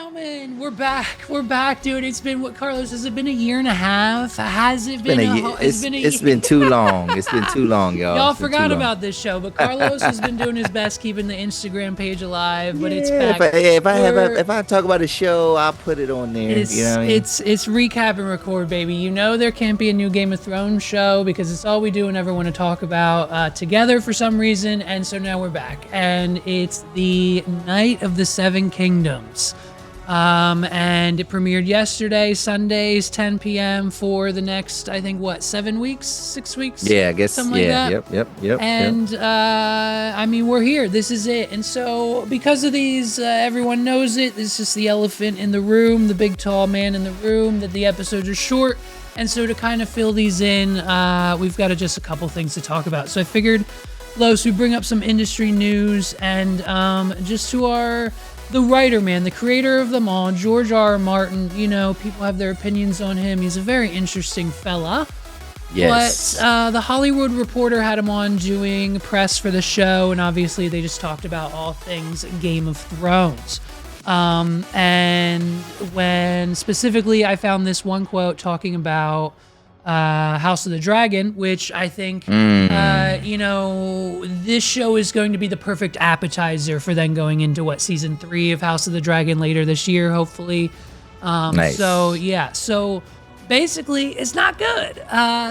gentlemen, we're back. We're back, dude. It's been what, Carlos? Has it been a year and a half? Has it been a? It's been a It's year. been too long. It's been too long, y'all. Y'all It's been too forgot long. about this show, but Carlos has been doing his best keeping the Instagram page alive. But it's Yeah, back. if I talk about a show, I'll put it on there. You know It's what I mean? it's recap and record, baby. You know there can't be a new Game of Thrones show because it's all we do and ever want to talk about together for some reason. And so now we're back, and it's the Night of the Seven Kingdoms. And it premiered yesterday, Sundays, 10 p.m. for the next, I think, 7 weeks, 6 weeks? Yeah, I guess. Something like that. Yep. And I mean, we're here. This is it. And so, because of these, everyone knows it. This is the elephant in the room, the big tall man in the room, that the episodes are short. And so, to kind of fill these in, we've got just a couple things to talk about. So, I figured, Los, we bring up some industry news and just to the writer, man, the creator of them all, George R. Martin. You know, people have their opinions on him. He's a very interesting fella. Yes. But the Hollywood Reporter had him on doing press for the show, and obviously they just talked about all things Game of Thrones. And when specifically I found this one quote talking about House of the Dragon, which I think, you know, this show is going to be the perfect appetizer for then going into season 3 of House of the Dragon later this year, hopefully. Nice. So yeah, so basically, it's not good.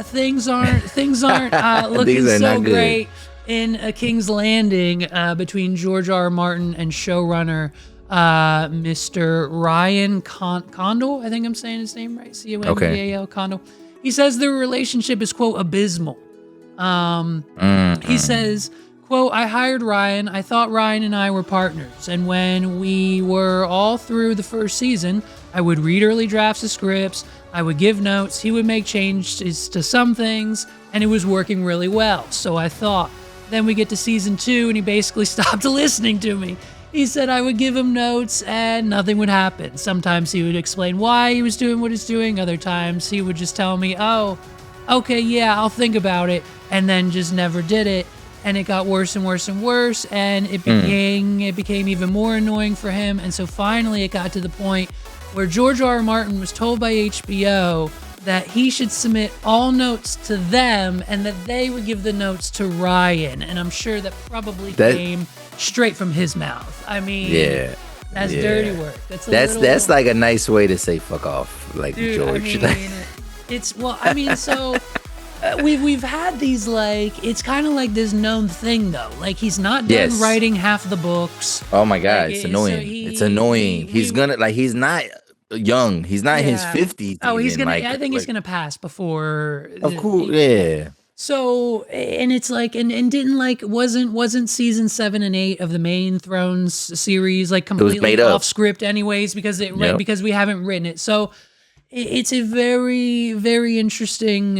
Things aren't looking so great in A King's Landing between George R. R. Martin and showrunner Mr. Ryan Condal. I think I'm saying his name right. Condal. Condal. He says their relationship is, quote, abysmal. He says, quote, I hired Ryan. I thought Ryan and I were partners. And when we were all through the first season, I would read early drafts of scripts. I would give notes. He would make changes to some things. And it was working really well. So I thought. Then we get to season 2 and he basically stopped listening to me. He said I would give him notes and nothing would happen. Sometimes he would explain why he was doing what he's doing. Other times he would just tell me, oh, okay, yeah, I'll think about it. And then just never did it. And it got worse and worse and worse. And it became even more annoying for him. And so finally it got to the point where George R. R. Martin was told by HBO that he should submit all notes to them and that they would give the notes to Ryan. And I'm sure that probably came straight from his mouth. I mean, that's dirty work. That's like a nice way to say fuck off, like, dude, George. I mean, so we've had these, like, it's kind of like this known thing though. Like, he's not done writing half the books. Oh my god, like, it's annoying. It's annoying. He's not young. He's not in his 50s. Oh, he's even. gonna. I think he's gonna pass before. Of course, yeah. So, and it's like, and wasn't season 7 and 8 of the main Thrones series like completely off script anyways because because we haven't written it. So it's a very, very interesting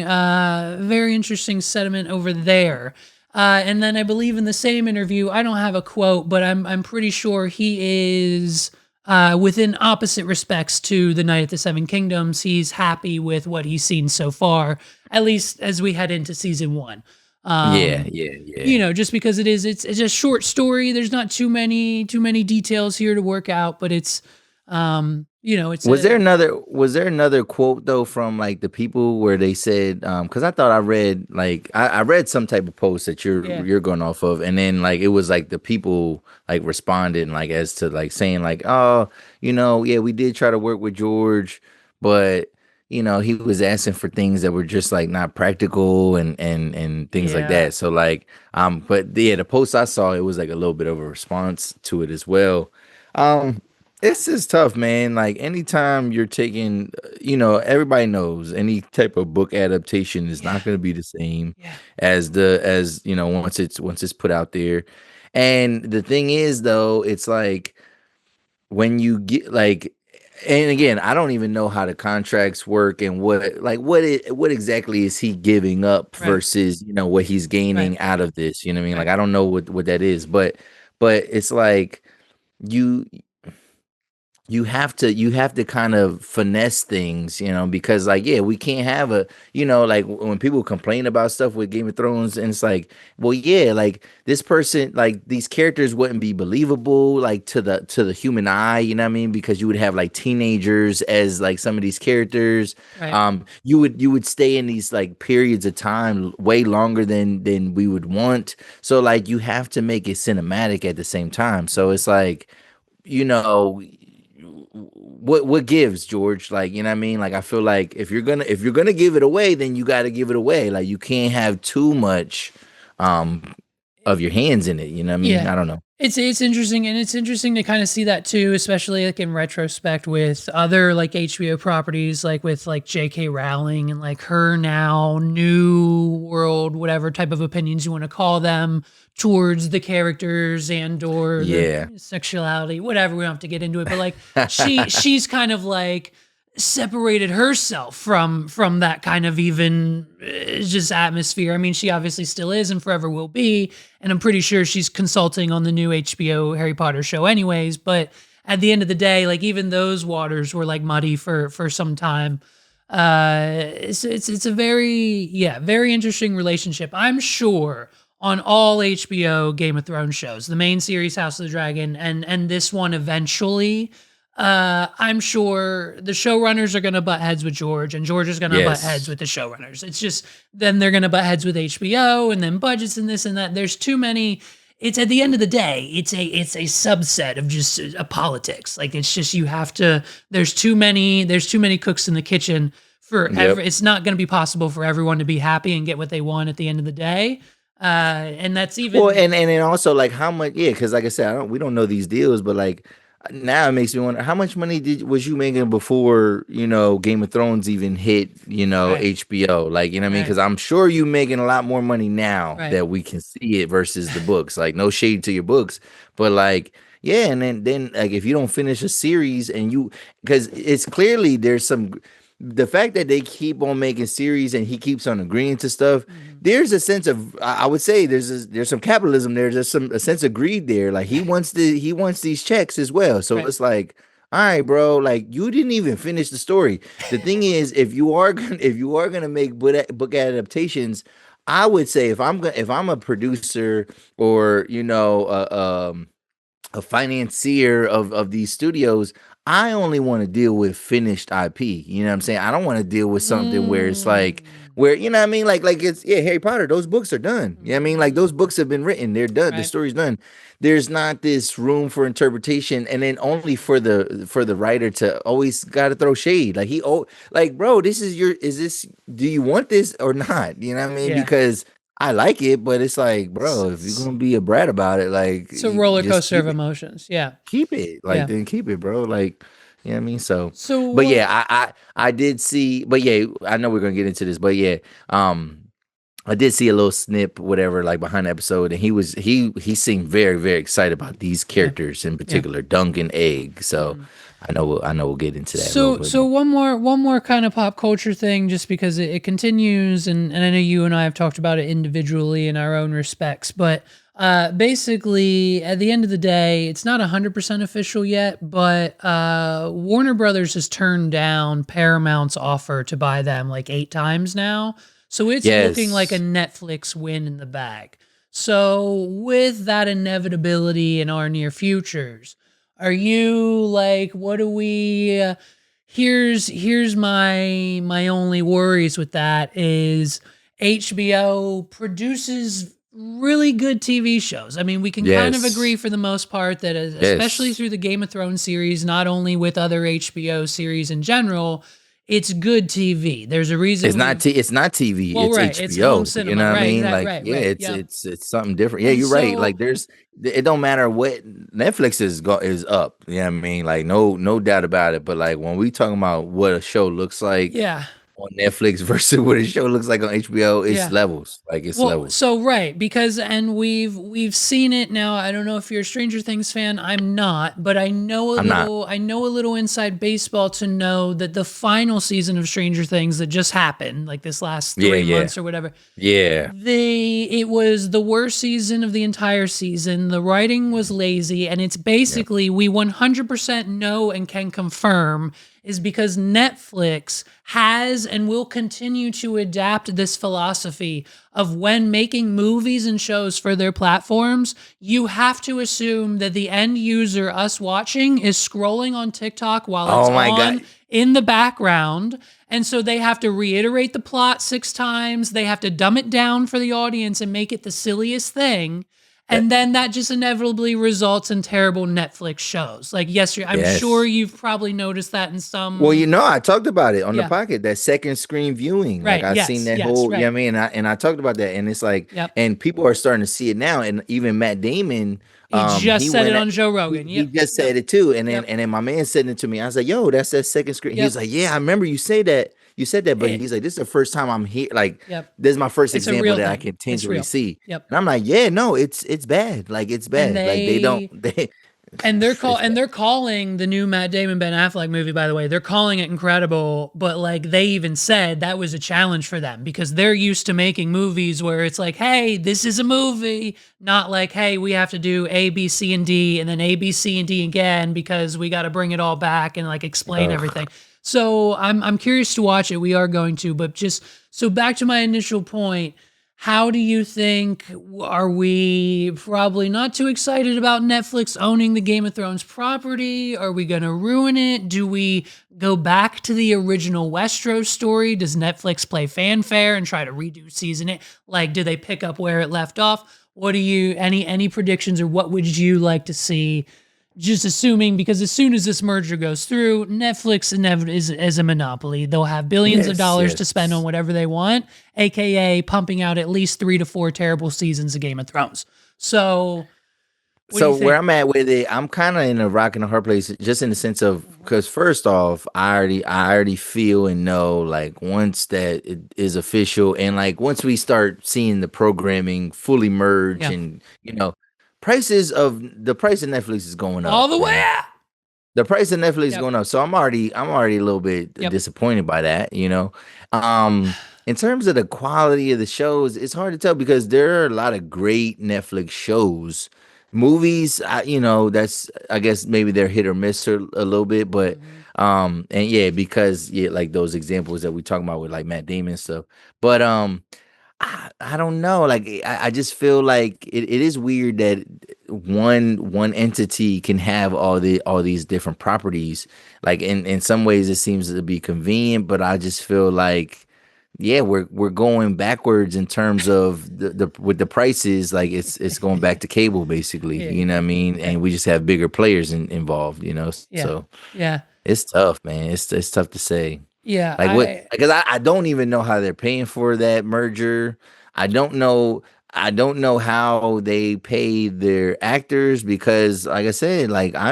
sentiment over there. And then I believe in the same interview, I don't have a quote, but I'm pretty sure he is. Within opposite respects to the Night of the Seven Kingdoms, he's happy with what he's seen so far, at least as we head into season 1. Yeah. You know, just because it's a short story. There's not too many details here to work out, but it's, you know, it's. Was there another quote though from like the people where they said, because I thought I read like I read some type of post that you're going off of, and then like it was like the people like responded like as to like saying like, oh, you know, yeah, we did try to work with George, but you know, he was asking for things that were just like not practical and things like that. So like, but the post I saw, it was like a little bit of a response to it as well. It's just tough, man. Like anytime you're taking, you know, everybody knows any type of book adaptation is not going to be the same as you know, once it's put out there. And the thing is though, it's like when you get like, and again, I don't even know how the contracts work and what exactly is he giving up versus, you know, what he's gaining out of this, you know what I mean? Like, I don't know what that is, but it's like you have to kind of finesse things, because like, yeah, we can't have like when people complain about stuff with Game of Thrones, and it's like, well, yeah, like this person, like these characters wouldn't be believable like to the human eye, what I mean? Because you would have like teenagers as like some of these characters. Right. You would stay in these like periods of time way longer than we would want. So like you have to make it cinematic at the same time. So it's like, you know what gives, George? Like, what I mean? Like, I feel like if you're gonna give it away, then you got to give it away. Like, you can't have too much um of your hands in it, you know what I mean? Yeah. I don't know. It's interesting, and it's interesting to kind of see that too, especially like in retrospect with other like HBO properties, like with like J.K. Rowling and like her now new world, whatever type of opinions you want to call them, towards the characters and or Yeah. the sexuality, whatever. We don't have to get into it, but like she's kind of like separated herself from that kind of even just atmosphere. I mean, she obviously still is and forever will be, and I'm pretty sure she's consulting on the new HBO Harry Potter show anyways, but at the end of the day, like even those waters were like muddy for some time. It's a very interesting relationship. I'm sure on all HBO Game of Thrones shows, the main series House of the Dragon and this one eventually, I'm sure the showrunners are going to butt heads with George, and George is going to butt heads Yes. with the showrunners. It's just then they're going to butt heads with HBO, and then budgets and this and that. There's too many. It's at the end of the day, it's a subset of just politics. Like it's just you have to. There's too many cooks in the kitchen for Yep. It's not going to be possible for everyone to be happy and get what they want at the end of the day. And that's Well, even and then also like how much, yeah, because like I said, we don't know these deals, but like now it makes me wonder how much money was you making before Game of Thrones even hit right, HBO, like, what I mean? right, Because I'm sure you making a lot more money now right. that we can see it versus the books. Like, no shade to your books, but like, yeah, and then like if you don't finish a series and because it's clearly there's some, the fact that they keep on making series and he keeps on agreeing to stuff, Mhm. there's a sense of, I would say there's some capitalism there. There's a sense of greed there. Like he wants these checks as well. So Right. it's like, all right, bro, like you didn't even finish the story. The thing is, if you are gonna make book adaptations, I would say if I'm a producer or a financier of these studios, I only want to deal with finished IP. You know what I'm saying? I don't want to deal with something where it's like Mm. where you know what I mean? Like it's, yeah, Harry Potter, those books are done. You know what I mean? Like those Mm. books have been written, they're done, the Right. story's done. There's not this room for interpretation, and then only for the writer to always gotta throw shade. Like like, bro, do you want this or not? You know what I mean? Yeah. Because I like it, but it's like, It's, bro, if you're it's, gonna be a brat about it, like it's a you roller just coaster of keep it. emotions. Yeah. Keep it. Like, Yeah. then keep it, bro. Like, you know what I mean? So, but So, yeah, I did see, but yeah, I know we're gonna get into this, but yeah, um, I did see a little snip, whatever, like behind the episode, and he seemed very, very excited about these yeah. characters in Yeah. particular, Dunk and Egg. So Mhm. I know we'll get into that a little So bit. one more kind of pop culture thing, just because it continues, and I know you and I have talked about it individually in our own respects, but basically at the end of the day, it's not 100% official yet, but Warner Brothers has turned down Paramount's offer to buy them like 8 times now, so it's looking like a Yes. Netflix win in the bag. So with that inevitability in our near futures, are you like, what do we? Here's my only worries with that is HBO produces really good TV shows. I mean, we can kind of agree Yes. for the most part that, especially Yes. through the Game of Thrones series, not only with other HBO series in general, it's good TV. There's a reason we. It's not TV, Well, it's right. It's home HBO. You cinema. know what I Right. mean? Exactly. Like, Right. yeah, Right. it's Yep. it's something different. Yeah, And you're right. so Like, it don't matter what Netflix is up. You know what I mean? Like, no doubt about it. But like when we talking about what a show looks like yeah. on Netflix versus what a show looks like on HBO, it's Yeah. levels. Like it's Well, levels. so right, because and we've seen it now. I don't know if you're a Stranger Things fan. I'm not, but I'm not. I know a little inside baseball to know that the final season of Stranger Things that just happened, like this last Yeah, 3 months yeah. or whatever, Yeah. it was the worst season of the entire season. The writing was lazy, and it's Yep. basically we 100% know and can confirm is because Netflix has and will continue to adapt this philosophy of when making movies and shows for their platforms, you have to assume that the end user, us watching, is scrolling on TikTok while it's Oh my God. on in the background. And so they have to reiterate the plot 6 times. They have to dumb it down for the audience and make it the silliest thing. That- And then that just inevitably results in terrible Netflix shows. Like, yes, I'm sure yes. you've probably noticed that in Well, some. I talked about it on the Yeah. pocket, that second screen viewing. Like Right. I seen Yes. that Yes. whole, Right. I mean, and I talked about that, and it's like, Yep. and people are starting to see it now, and even Matt Damon, He just he said it went, on Joe Rogan. he Yep. just Yep. said it too, and then Yep. my man said it to me. I was like, yo, that's that second screen. He was Yep. like, yeah, I remember you say that. You said that, but It, he's like, this is the first time I'm here. Like, yep. this is my first It's a example real that I thing. can It's tangibly real. see. Yep. And I'm like, yeah, no, it's bad. Like it's And bad. Like they don't it's bad. they're calling the new Matt Damon Ben Affleck movie, by the way, they're calling it incredible, but like they even said that was a challenge for them because they're used to making movies where it's like, hey, this is a movie, not like, hey, we have to do A, B, C, and D, and then A, B, C, and D again because we got to bring it all back and like explain Ugh. everything. So I'm curious to watch it. We are going to, but just so back to my initial point. How do you think are we probably not too excited about Netflix owning the Game of Thrones property? Are we going to ruin it? Do we go back to the original Westeros story? Does Netflix play fanfare and try to redo season it? Like, do they pick up where it left off? What do you any predictions or what would you like to see? Just assuming because as soon as this merger goes through, Netflix is a monopoly. They'll have billions of Yes, dollars to spend on yes. whatever they want, aka pumping out at least 3 to 4 terrible seasons of Game of Thrones. So, what do you So where think? I'm at with it, I'm kind of in a rock and a hard place, just in the sense of because first off, I already feel and know like once that it is official, and like once we start seeing the programming fully merge, Yeah, and the price of Netflix is going all up, the way man. out. The price of Netflix is Yep, going up, so I'm already a little bit yep. disappointed by that. In terms of the quality of the shows, it's hard to tell because there are a lot of great Netflix shows. Movies, that's I guess maybe they're hit or miss a little bit, but Mhm. and yeah, because yeah, like those examples that we talking about with like Matt Damon and stuff. But I don't know. Like I just feel like it is weird that one entity can have all these different properties. Like in some ways it seems to be convenient, but I just feel like yeah, we're going backwards in terms of the with the prices. Like it's going back to cable basically. Yeah, You know what I mean? yeah, And we just have bigger players involved. yeah, So yeah, it's tough, man. It's tough to say. yeah. Like what? Because I don't even know how they're paying for that merger. I don't know. I don't know how they pay their actors because, like I said, like I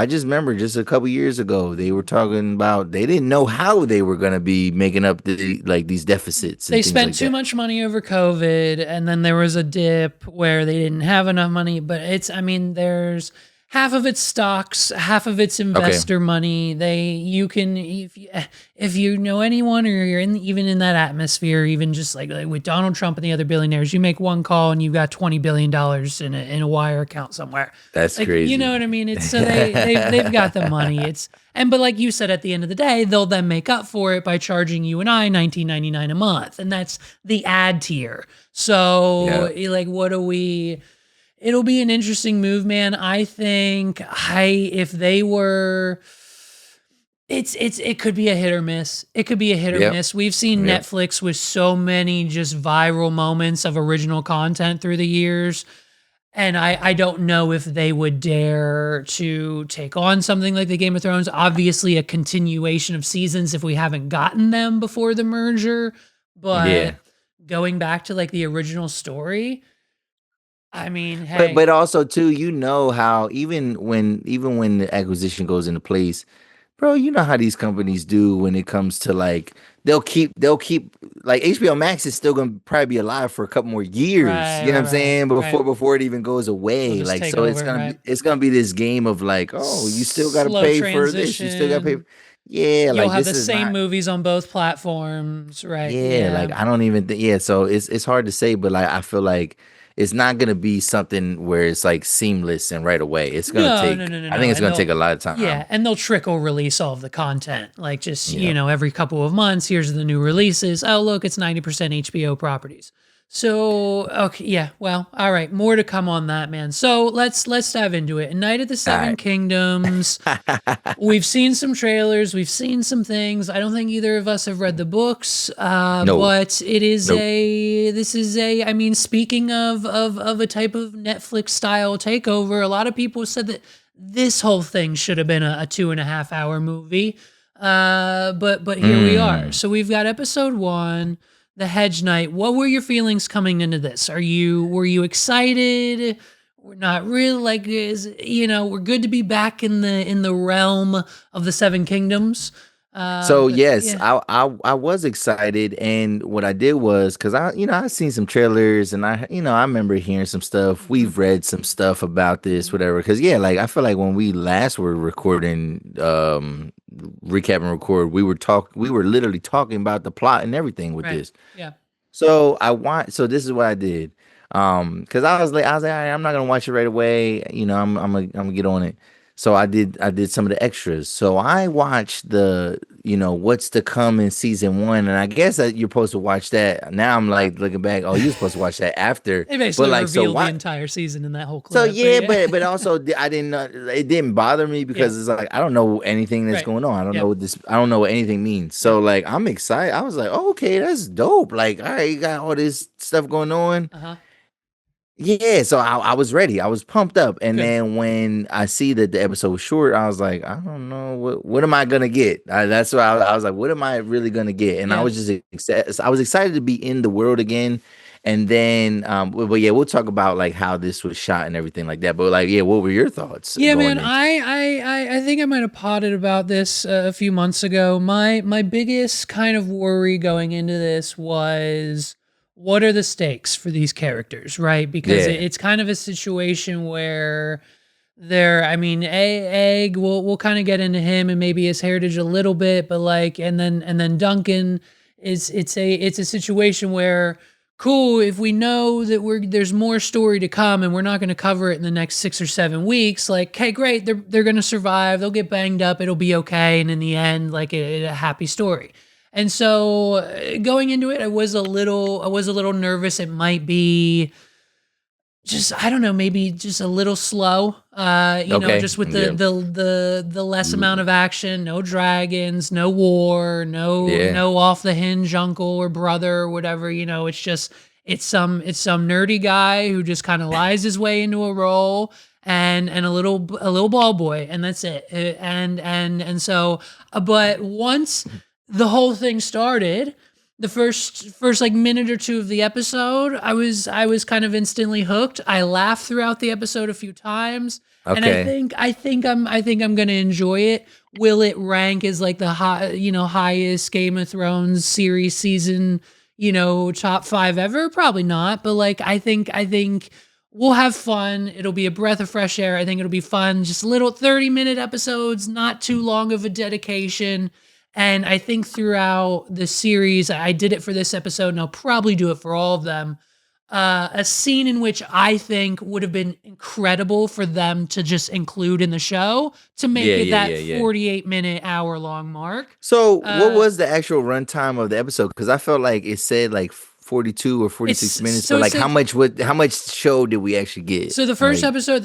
just remember just a couple years ago they were talking about they didn't know how they were gonna be making up these deficits They and things spent like too that. much money over COVID, and then there was a dip where they didn't have enough money. But I mean, there's half of it's stocks, half of it's Okay, investor money. You can, if you know anyone or you're even in that atmosphere, even just like with Donald Trump and the other billionaires, you make one call and you've got $20 billion in a wire account somewhere. that's Like, you know crazy. what I mean? It's so they've got the money. But like you said, at the end of the day, they'll then make up for it by charging you and I 19.99 a month, and that's the ad tier. So Yeah. like, what do we? It'll be an interesting move, man. I think if they were. It could be a hit or miss. It could be a hit or Yep. miss. We've seen Yep. Netflix with so many just viral moments of original content through the years. And I don't know if they would dare to take on something like the Game of Thrones. Obviously, a continuation of seasons if we haven't gotten them before the merger. Yeah. But going back to like the original story, I mean, But hey, also too, how even when the acquisition goes into place. bro, you know how these companies do when it comes to like they'll keep like HBO Max is still gonna probably be alive for a couple more years. Right, You know what right, I'm right, saying? right. Before it even goes They'll away. just Like take so over, right? it's gonna be this game of like, oh, you still gotta Slow pay for this, you still gotta pay transition. yeah, You'll like have this the is same not movies on both platforms, right? yeah, Yeah. like I don't even think yeah, so it's hard to say, but like I feel like it's not gonna be something where it's like seamless and right away. It's gonna No, no, take no, no, I think no. it's And gonna take they'll, a lot of yeah, time. and they'll trickle release all of the content. Like just, Yeah. every couple of months, here's the new releases. Oh, look, it's 90% HBO properties. So, okay, yeah, well, all right, more to come on that, man. So let's dive into it. Night of the All Seven right. Kingdoms. We've seen some trailers, we've seen some things. I don't think either of us have read the books, No. but it is Nope. this is I mean, speaking of a type of Netflix style takeover, a lot of people said that this whole thing should have been a 2.5 hour movie. But here we are. Mm. So we've got episode 1, the Hedge Knight. What were your feelings coming into this? Were you excited? We're not really like we're good to be back in the realm of the Seven Kingdoms. So But yes, yeah. I was excited, and what I did was because I seen some trailers, and I remember hearing some stuff. Mhm, We've read some stuff about this, mhm. whatever. Because yeah, like I feel like when we last were recording, recap and record, we were literally talking about the plot and everything with Right. this. Yeah. So this is what I did. Because I was like, all right, I'm not gonna watch it right away. I'm gonna get on it. So I did some of the extras. So I watched what's to come in season 1, and I guess that you're supposed to watch that. Now I'm like looking back, oh, you're supposed to watch that after. They But basically like, so revealed the why? entire season in that whole So clip. But yeah, yeah. but also I didn't know it didn't bother me Yeah. because it's like I don't know anything that's Right. going on. Yep. I don't know what anything means. So Yep. like I'm excited. I was like, oh, okay, that's dope. Like, all right, you got all this stuff going on. Uh-huh. Yeah, so I was ready. I was pumped up. And Good. then when I see that the episode was short, I was like, I don't know what am I gonna get? That's why I was like, what am I really gonna get? And I Yeah. was just excited. I was excited to be in the world again. And then, but yeah, we'll talk about like how this was shot and everything like that. But like, yeah, what were your thoughts Yeah, going man. into? I think I might have potted about this a few months ago. My biggest kind of worry going into this was what are the stakes for these characters, right? Because Yeah, it's kind of a situation where I mean, Egg, we'll kind of get into him and maybe his heritage a little bit, but like, and then Duncan it's a situation where cool, if we know that there's more story to come and we're not going to cover it in the next 6 or 7 weeks, like, okay, great, they're going to survive, they'll get banged up, it'll be okay, and in the end, like a happy story. And so going into it, I was a little nervous. It might be just I don't know, maybe just a little slow. okay, Just with the yeah, the the less amount L- of action, no dragons, no war, no yeah, no off the hinge uncle or brother or whatever. It's just it's some nerdy guy who just kind of lies his way into a role and a little ball boy, and that's it. And so but once the whole thing started, the first like minute or two of the episode, I was kind of instantly hooked. I laughed throughout the episode a few times, and I okay, think I think I'm gonna enjoy it. Will it rank as like the highest Game of Thrones series season, top 5 ever? Probably not, but like I think we'll have fun. It'll be a breath of fresh air. I think it'll be fun. Just little 30-minute episodes, not too long of a dedication. And I think throughout the series, I did it for this episode, and I'll probably do it for all of them. A scene in which I think would have been incredible for them to just include in the show to make yeah, it yeah, that yeah, yeah. 48-minute, hour-long mark. So, what Uh, was the actual runtime of the episode? Because I felt like it said like 42 or 46 it's minutes, so but it like said how much show did we actually get? so Like, the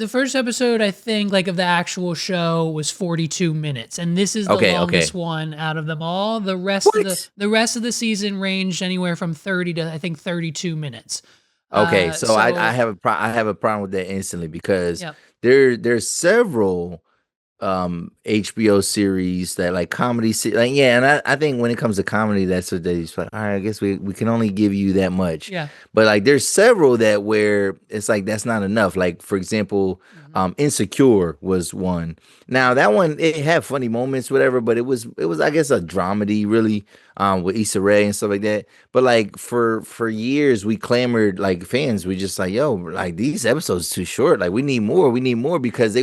first episode, I think, like of the actual show was 42 minutes, and this is the okay, longest okay. one out of them all. What? The rest of the season ranged anywhere from 30 to I think 32 minutes. Okay, so I So have I have a problem with that instantly because yeah. there's several. HBO series that like comedy like yeah, and I think when it comes to comedy, that's what they just like, all right, I guess we can only give you that much. Yeah. But like there's several that where it's like that's not enough. Like for example, Insecure was one. Now that one it had funny moments, whatever, but it was I guess a dramedy really, with Issa Rae and stuff like that. But like for years we clamored like fans, we just like, yo, like these episodes too short. Like we need more because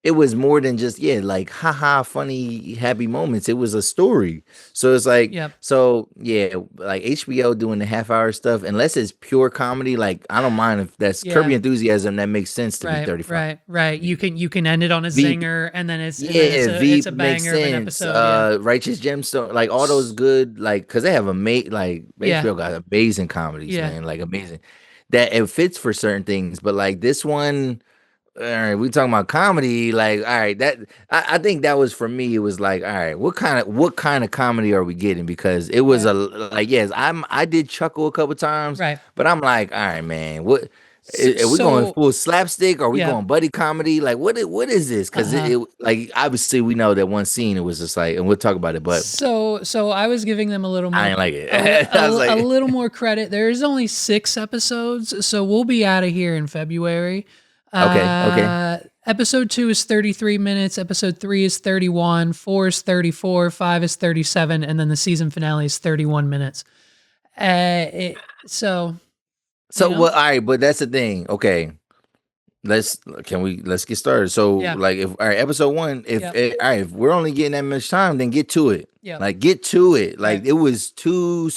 it was more than just like haha funny happy moments. It was a story. So it's like Yep. so yeah, like HBO doing the half hour stuff, unless it's pure comedy, like I don't mind if that's Curb Your Enthusiasm, that makes sense to me 35. Right. You can end it on a Veep, zinger, and then it's Veep a makes banger of an sense. episode. Yeah. Righteous Gemstone, like all those good, like because they have like Yeah. HBO got amazing comedies, Yeah. man, like amazing. That it fits for certain things, but like this one, all right, we talking about comedy, like all right, that I think that was for me. It was like, all right, what kind of comedy are we getting? Because it was a like, yes, I did chuckle a couple times, Right. but I'm like, all right, man, what are we going So full slapstick? Are we yeah. going buddy comedy? Like what is this? Because it like obviously we know that one scene it was just like, and we'll talk about it, but So I was giving them a little more. I ain't like it. A, I was like, a little more credit. There's only 6 episodes, so we'll be out of here in February. okay. Episode 2 is 33 minutes. Episode 3 is 31. 4 is 34. 5 is 37, and then the season finale is 31 minutes. So well, all right, but that's the thing. Okay, let's get started. So like if all right, episode 1, if all right, if we're only getting that much time, then get to it. Yeah. Like get to it. Like it was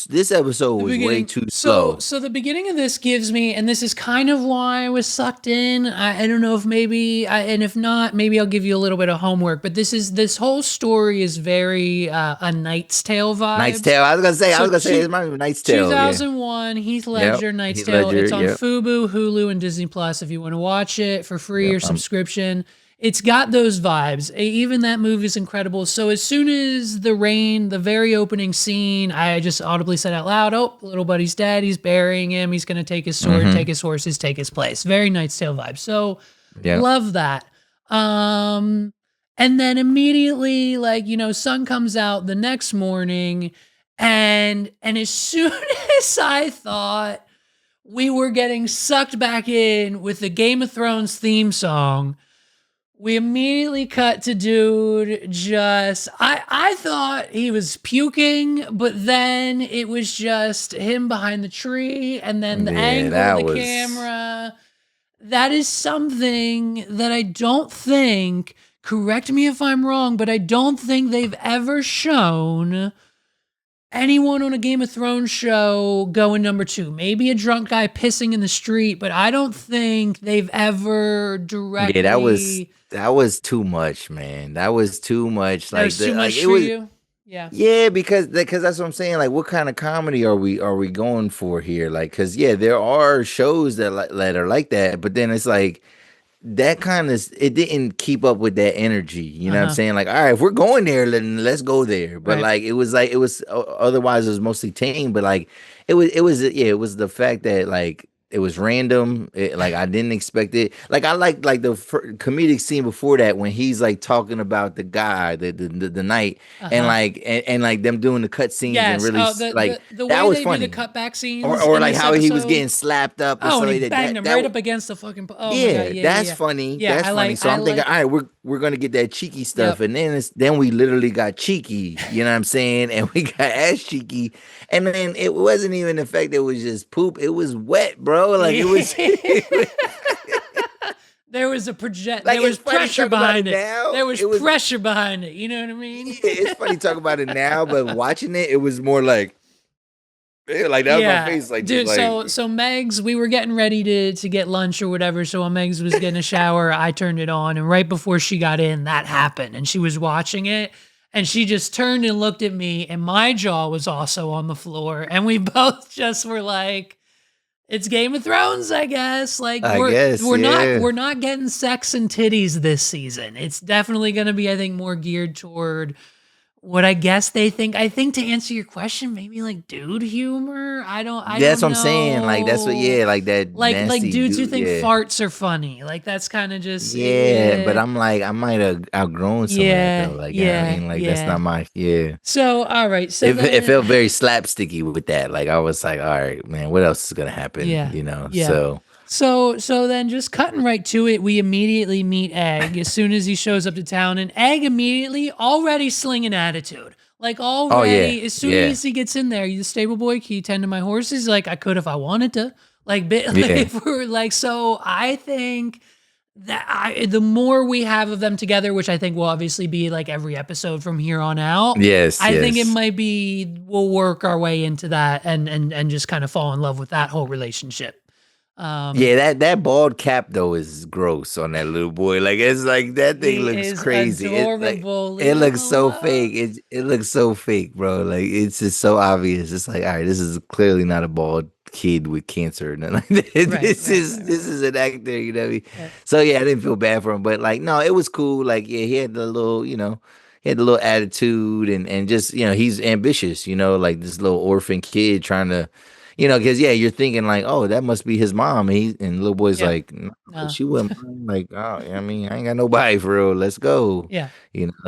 this episode was way too slow. So the beginning of this gives me, and this is kind of why I was sucked in. I don't know if maybe and if not, maybe I'll give you a little bit of homework, but this whole story is very a Knight's Tale vibe. Knight's Tale. I was gonna say it's my Knight's Tale. 2001, Heath Ledger, Knight's Tale. It's on Fubo, Hulu, and Disney Plus if you want to watch it for free or subscription. It's got those vibes. Even that movie is incredible. So as soon as the very opening scene, I just audibly said out loud, "Oh, little buddy's dead. He's burying him. He's going to take his sword, take his horses, take his place." Very Knight's Tale vibe. So love that. And then immediately, like, sun comes out the next morning, and as soon as I thought we were getting sucked back in with the Game of Thrones theme song, we immediately cut to dude just, I thought he was puking, but then it was just him behind the tree, and then the angle of the camera. That is something that I don't think, correct me if I'm wrong, but I don't think they've ever shown anyone on a Game of Thrones show going number 2. Maybe a drunk guy pissing in the street, but I don't think they've ever directly. Yeah, that was too much, man. That was too much. That was too much for you. Yeah. Yeah, because that's what I'm saying. Like, what kind of comedy are we going for here? Like, because there are shows that are like that, but then it's like that kind of it didn't keep up with that energy. You know what I'm saying? Like, all right, if we're going there, then let's go there. But like it was otherwise it was mostly tame. But like it was the fact that like it was random. Like I didn't expect it. Like I like the comedic scene before that when he's like talking about the guy, the knight, and like them doing the cut scenes and really the that way was they funny. do the cutback scenes, or like how he was getting slapped up. And he banged him right up against the fucking. That's funny. Yeah, that's funny. So I'm thinking, all right, we're gonna get that cheeky stuff, and then we literally got cheeky. You know what I'm saying? And we got ass cheeky, and then it wasn't even the fact that it was just poop. It was wet, bro. Like it was. There was there was pressure behind it. There was pressure behind it. You know what I mean? Yeah, it's funny talking about it now, but watching it, it was more like that was my face. Like, dude, like, so Megs, we were getting ready to get lunch or whatever. So while Megs was getting a shower, I turned it on, and right before she got in, that happened, and she was watching it. And she just turned and looked at me, and my jaw was also on the floor. And we both just were like, it's Game of Thrones, I guess. Like we're not getting sex and titties this season. It's definitely going to be, I think, more geared toward what I guess they think. I think to answer your question, maybe like dude humor. I That's don't what I'm saying. Like that's what, know. yeah, like that Like nasty dudes who dude. think Yeah. farts are funny. Like that's kind of just Yeah, but I'm like, I might have outgrown some of that yeah, though. Like, you know what I yeah, mean? Like, that's yeah. not my, yeah. So all right, so It then felt very slapsticky with that. Like, I was like, all right, man, what else is gonna happen? yeah, You know? yeah. So, So then just cutting right to it, we immediately meet Egg as soon as he shows up to town, and Egg immediately already slinging attitude. Like oh yeah, already, as soon yeah, as he gets in there, you the stable boy, can you tend to my horses? Like I could if I wanted to. Like bit like, yeah, if we're like so I think that the more we have of them together, which I think will obviously be like every episode from here on out, yes, I think it yes. might be we'll work our way into that and just kind of fall in love with that whole relationship. Yeah, that bald cap though is gross on that little boy. Like it's like that thing He looks is crazy. It like adorable. it Leave him looks so alone. fake. It looks so fake, bro. Like it's just so obvious. It's like, all right, this is clearly not a bald kid with cancer. And like that. Right, right, right, This right, is an actor, you know what I mean? right. So yeah, I didn't feel bad for him, but like no, it was cool. Like yeah, he had the little, he had the little attitude and just, he's ambitious, like this little orphan kid trying to because yeah, you're thinking like, oh, that must be his mom. And little boy's Yeah. like, no, Uh, she wasn't mine. Like, oh, I mean, I ain't got nobody for real. Let's go. yeah.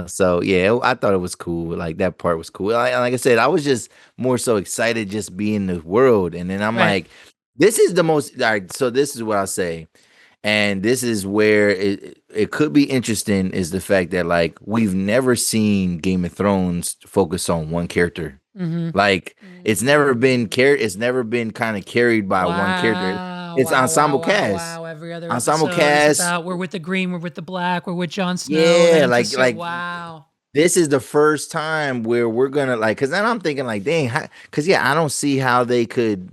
So yeah, I thought it was cool. Like that part was cool. Like I said, I was just more so excited just being in the world. And then I'm Right. like, this is the most. All right, so this is what I'll say. And this is where it could be interesting is the fact that like we've never seen Game of Thrones focus on one character. Mm-hmm. Like it's never been kind of carried by one character. Wow. It's Wow. Wow. ensemble Wow. cast. Wow. Every other Ensemble episode is cast. about we're with the green, we're with the black, we're with Jon Snow. Then Yeah, episode. like Wow. this is the first time where we're gonna like, because then I'm thinking like, dang, because yeah, I don't see how they could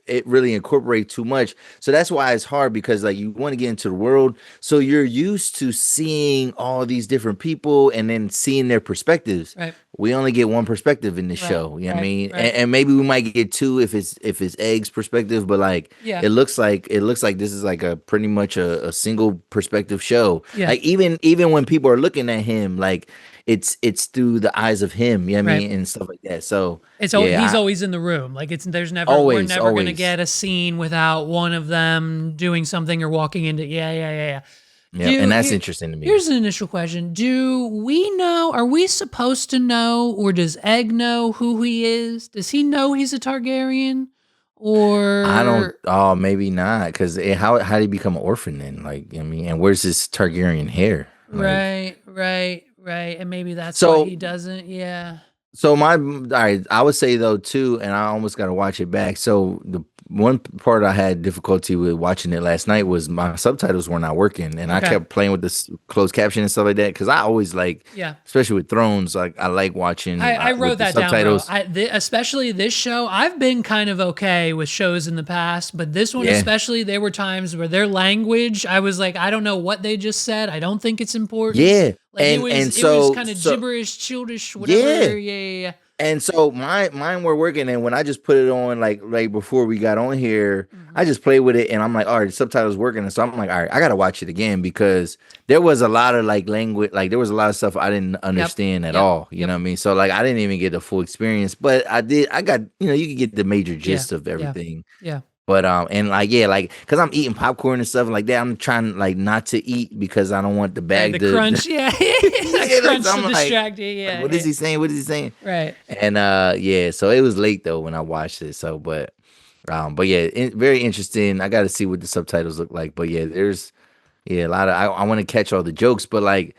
it really incorporate too much. So that's why it's hard because like you want to get into the world, so you're used to seeing all these different people and then seeing their perspectives. Right. We only get one perspective in the Right. show. You know what I Right. mean? Right. And maybe we might get two if it's Egg's perspective, but like Yeah. it looks like this is like a pretty much a single perspective show. Yeah. Like even when people are looking at him, like it's through the eyes of him, you know what I Right. mean, and stuff like that. So He's yeah, always in the room. Like we're always, never gonna always. get a scene without one of them doing something or walking into. Yeah. Yeah, and that's interesting to me. Here's an initial question. Do we know, are we supposed to know, or does Egg know who he is? Does he know he's a Targaryen? I don't. Or Oh, maybe not. Because how did he become an orphan then? Like, I mean, and where's his Targaryen hair? Like, right. And maybe that's why so he doesn't. Yeah. So all right, I would say though too, and I almost got to watch it back. So the one part I had difficulty with watching it last night was my subtitles were not working, and I Okay. kept playing with this closed caption and stuff like that because I always like, Yeah. especially with Thrones, like I like watching. I with wrote the that down, bro. subtitles. Especially this show, I've been kind of okay with shows in the past, but this one Yeah. especially, there were times where their language, I was like, I don't know what they just said. I don't think it's important. Yeah, Like and it was so kind of so gibberish, childish, whatever. Yeah. And so mine were working, and when I just put it on like right before we got on here, Mhm. I just played with it, and I'm like, all right, the subtitles working, and so I'm like, all right, I gotta watch it again because there was a lot of like language, like there was a lot of stuff I didn't understand at all. You know what I mean? So like I didn't even get the full experience, but I did. I got you can get the major gist of everything. Yeah. But and like yeah, like because I'm eating popcorn and stuff like that, I'm trying like not to eat because I don't want the bag The to crunch, yeah. Yeah, like, Crunch so to I'm like, distract you. Yeah. what is he saying? What is he saying? Right. And yeah, so it was late though when I watched it. So but yeah, very interesting. I got to see what the subtitles look like. But yeah, there's a lot of I want to catch all the jokes, but like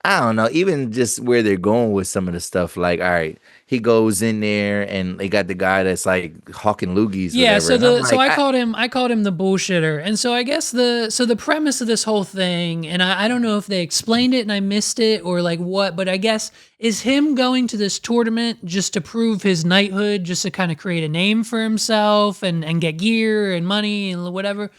I don't know, even just where they're going with some of the stuff. Like, all right, he goes in there and they got the guy that's like hawking loogies. Yeah, whatever. so And I'm so like, I called him the bullshitter. And so I guess the premise of this whole thing, and I don't know if they explained it and I missed it or like what, but I guess is him going to this tournament just to prove his knighthood, just to kind of create a name for himself and get gear and money and whatever.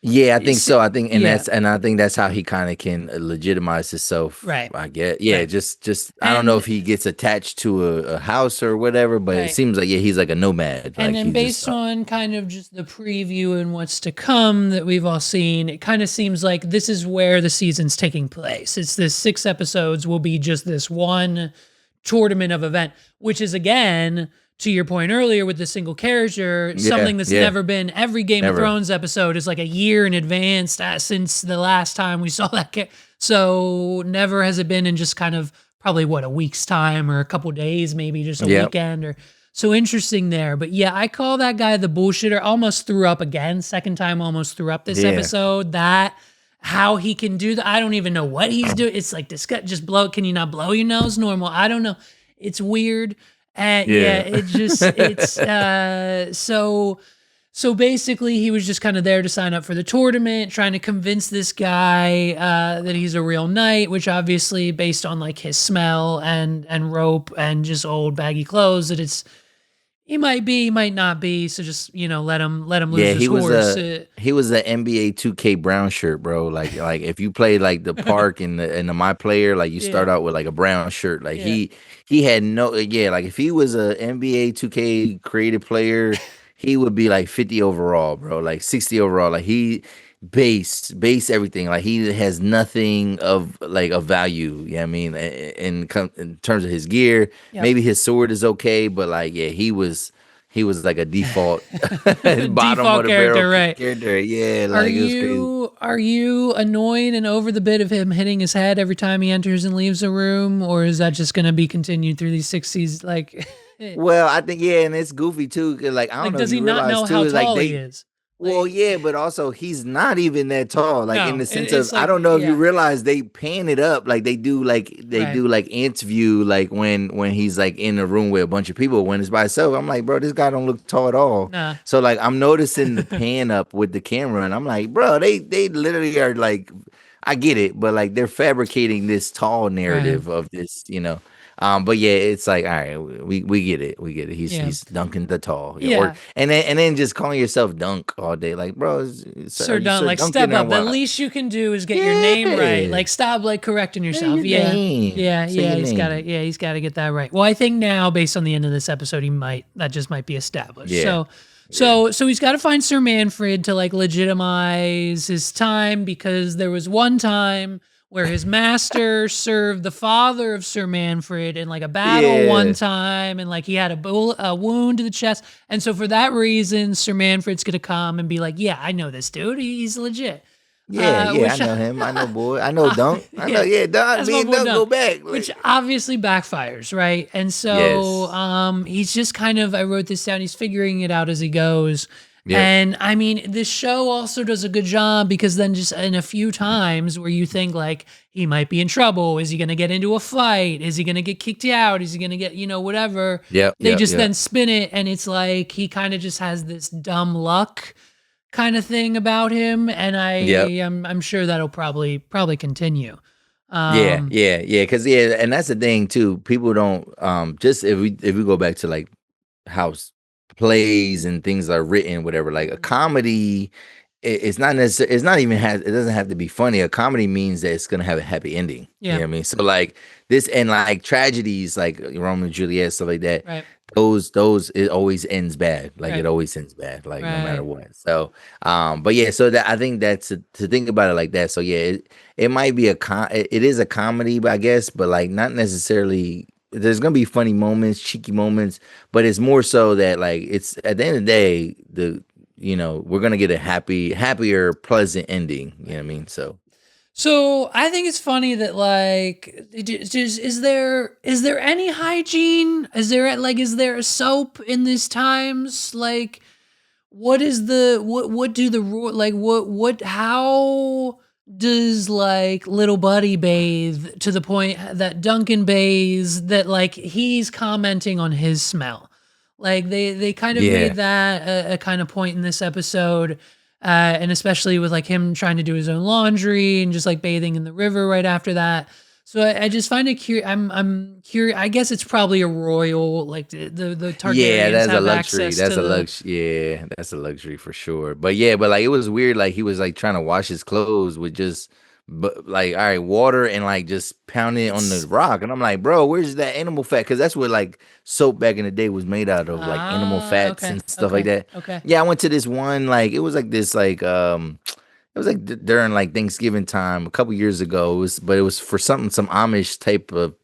Yeah, I think so. I think, and Yeah. I think that's how he kind of can legitimize himself. Right. I get. Yeah, Right. just I don't know And- if he gets attached to a house or whatever, but Right. it seems like he's like a nomad. And Like then he based just, on kind of just the preview and what's to come that we've all seen, it kind of seems like this is where the season's taking place. It's this 6 episodes will be just this one tournament of event, which is again, to your point earlier with the single character, something that's never been. Every Game of Thrones episode is like a year in advance since the last time we saw that. So never has it been in just kind of probably a week's time or a couple days, maybe just a weekend or so. Interesting there. But yeah, I call that guy the bullshitter. Almost threw up again. Second time almost threw up this episode. That how he can do that. I don't even know what he's doing. It's like just blow. Can you not blow your nose normal? I don't know. It's weird. It just, it's, so basically he was just kind of there to sign up for the tournament, trying to convince this guy, that he's a real knight, which obviously based on like his smell and rope and just old baggy clothes that he might be, he might not be. So just, let him lose his horse. He was an NBA 2K brown shirt, bro. Like if you play like the park in the My Player, like you start out with like a brown shirt. Like he had like if he was a NBA 2K creative player, he would be like 50 overall, bro. Like 60 overall. Like he base everything. Like he has nothing of like a value. You know what I mean? In terms of his gear, maybe his sword is okay, but like he was like a default bottom default of the character, barrel right? Character, yeah. Like Are you annoyed and over the bit of him hitting his head every time he enters and leaves a room, or is that just going to be continued through these 60s? Like, well, I think and it's goofy too. Cause like I don't know. Does he not know how tall he is? Well, yeah, but also he's not even that tall. Like in the sense of, like, I don't know if you realize they pan it up, like they do like ants view, like when he's like in a room with a bunch of people. When it's by himself, I'm like, bro, this guy don't look tall at all. Nah. So like I'm noticing the pan up with the camera, and I'm like, bro, they literally are like, I get it, but like they're fabricating this tall narrative of this, but yeah, it's like, all right, we get it. He's dunking the tall. And then just calling yourself Dunk all day, like, bro, Sir Dunk, like step up. The least you can do is get your name right. Like stop like correcting yourself. He's gotta get that right. Well, I think now, based on the end of this episode, that just might be established. So he's got to find Sir Manfred to like legitimize his time, because there was one time where his master served the father of Sir Manfred in like a battle one time, and like he had a wound to the chest, and so for that reason, Sir Manfred's gonna come and be like, "Yeah, I know this dude. He's legit." I know him. I know boy. I know Dunk. I know, Dunk. Me and Dunk go back. Which obviously backfires, right? And so he's just kind of, I wrote this down, he's figuring it out as he goes. Yeah. And I mean, this show also does a good job, because then just in a few times where you think like he might be in trouble, is he going to get into a fight? Is he going to get kicked out? Is he going to get, whatever? They just then spin it, and it's like he kind of just has this dumb luck kind of thing about him, and I'm sure that'll probably continue. Because and that's the thing too. People don't just if we go back to like house plays and things are written, whatever, like a comedy, it's not necessarily, it doesn't have to be funny. A comedy means that it's gonna have a happy ending. You know what I mean? So like this, and like tragedies like Romeo and Juliet, stuff like that, those it always ends bad. Like it always ends bad, like no matter what. So but yeah, so that I think that's to think about it like that. So yeah, it might be it is a comedy, but I guess, but like not necessarily. There's gonna be funny moments, cheeky moments, but it's more so that like it's at the end of the day, we're gonna get a happier, pleasant ending. You know what I mean? So I think it's funny that like, is there any hygiene? Is there a soap in these times? Like, what do the rule, like how does like little buddy bathe to the point that Duncan bathes, that like he's commenting on his smell? Like they kind of made that a kind of point in this episode, and especially with like him trying to do his own laundry and just like bathing in the river right after that. So I just find it curious. I'm curious. I guess it's probably a royal, like the Targaryens that's have a luxury. That's a luxury for sure. But like it was weird. Like he was like trying to wash his clothes with just, like, all right, water and like just pounding it on the rock. And I'm like, bro, where's that animal fat? Because that's what like soap back in the day was made out of, like animal fats and stuff like that. Okay. Yeah, I went to this one, like it was like this like it was like during like Thanksgiving time a couple years ago. It was for some Amish type of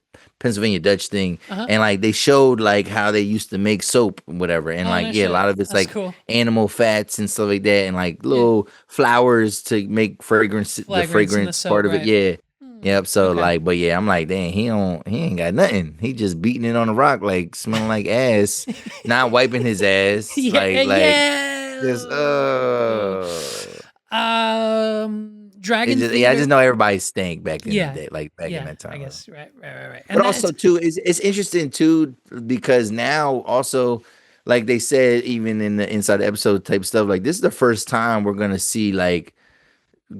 Pennsylvania Dutch thing, Uh-huh. and like they showed like how they used to make soap, whatever, and like no yeah, a shit. lot of it's That's like cool. animal fats and stuff like that, and like Yeah. little flowers to make fragrance, the Flagrants in the fragrance soap, part of it. right? Yeah. Yep. So Okay. like, but yeah, I'm like, dang, he ain't got nothing. He just beating it on the rock, like smelling like ass, not wiping his ass, Yeah, like yeah. just it Dragon just yeah, I Theater. just know everybody stank back in the Yeah. day, like back in Yeah, that I time. guess. Right. But And also that's too, it's interesting too because now also, like they said, even in the inside episode type stuff, like this is the first time we're gonna see like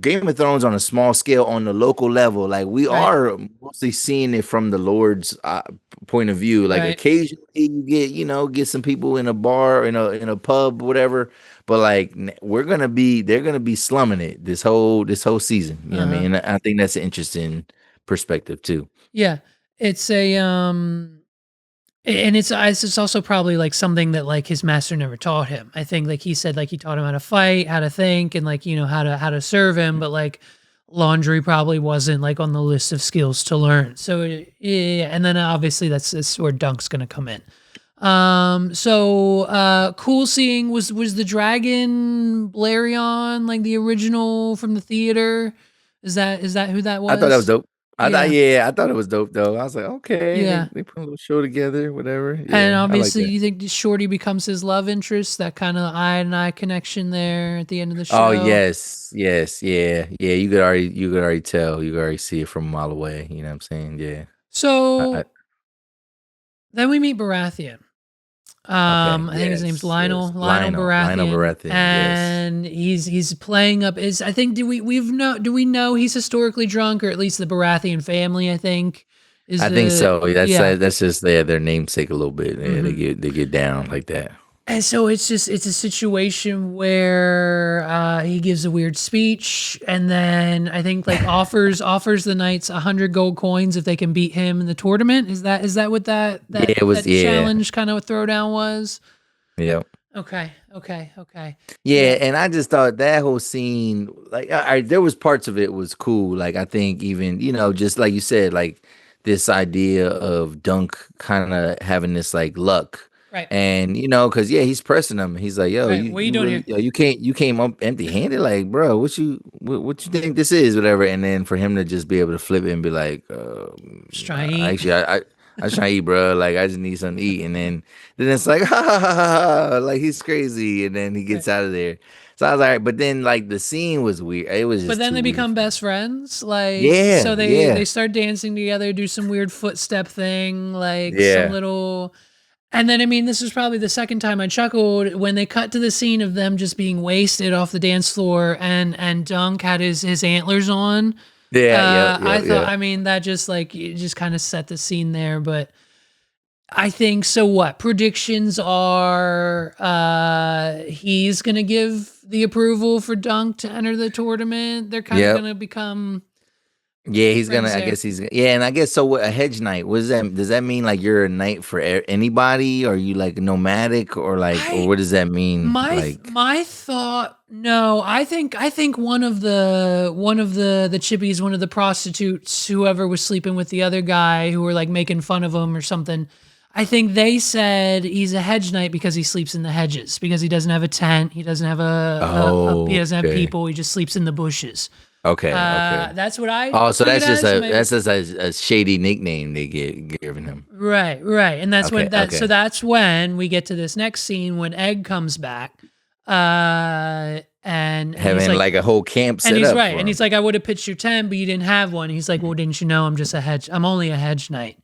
Game of Thrones on a small scale on the local level. Like we right. are mostly seeing it from the Lord's point of view. Like Right. occasionally you get some people in a bar, in a pub, whatever. But like they're gonna be slumming it this whole season. You know what I Uh-huh. mean? And I think that's an interesting perspective too. Yeah. It's a and it's also probably like something that like his master never taught him. I think like he said like he taught him how to fight, how to think, and like how to serve him, but like laundry probably wasn't like on the list of skills to learn. So yeah, and then obviously that's where Dunk's gonna come in. Cool seeing was the dragon Blarion like the original from the theater? Is that who that I thought that was was? dope. Yeah. I thought it was dope though. I was like, okay, Yeah. they put a little show together, whatever. And Yeah, I like obviously, that. you think Shorty becomes his love interest, that kind of eye and eye connection there at the end of the Oh show. yes, yeah. You could already tell. You could already see it from a mile away. You know what I'm saying? Yeah. I, So then we meet Baratheon. okay. I think his name's Yes. Lionel Lionel Baratheon, Baratheon. Yes. and he's playing up. Is I think do we know he's historically drunk, or at least the Baratheon family? I think is I think the so. yeah. That's just their namesake a little bit. Yeah, hmm they get down like that. And so it's a situation where he gives a weird speech, and then I think like offers the knights 100 gold coins if they can beat him in the tournament. Is that what Yeah, it was. that Yeah, challenge kind of throwdown was? yeah. Okay. Yeah, Yeah. and I just thought that whole scene, like, there was parts of it was cool. Like, I think even just like you said, like this idea of Dunk kind of having this like luck, Right. and because yeah, he's pressing him. He's like, "Yo, Right. What are you you doing really, here? yo, you came up empty handed, like, bro, what you think this is, whatever." And then for him to just be able to flip it and be like, Just trying to eat. actually, I just trying to eat, bro. Like, I just need something to eat, and then it's like, ha ha ha ha, ha, like he's crazy, and then he Right. gets out of there. So I was like, but then like the scene was weird. It was But just then too they weird become for me. best friends. Like Yeah, so they yeah, start dancing together, do some weird footstep thing, like some yeah. little. And then, I mean, this was probably the second time I chuckled when they cut to the scene of them just being wasted off the dance floor, and Dunk had his antlers on. Yeah, yeah, I yeah, thought, yeah. I mean, that just like it just kind of set the scene there. But I think so. What predictions are? He's gonna give the approval for Dunk to enter the tournament. They're kind of Yep. gonna become Yeah, he's gonna. friends I there. guess yeah, and I guess so. What a hedge knight? What does that? Does that mean like you're a knight for anybody? Or are you like nomadic, or like, or I what does that mean? Like, my thought, no, I think one of the chippies, one of the prostitutes, whoever was sleeping with the other guy who were like making fun of him or something, I think they said he's a hedge knight because he sleeps in the hedges, because he doesn't have a tent, he doesn't have he oh, doesn't have okay, people, he just sleeps in the bushes. okay. That's what I Oh, so took it as. So maybe that's just a shady nickname they get given him. right, and that's when Okay, that so okay. that's when we get to this next scene when Egg comes back, and he's Having like, like a whole camp and set he's up right, for and he's him. like, I would have pitched your tent, but you didn't have one. He's like, well, didn't you know I'm only a hedge knight,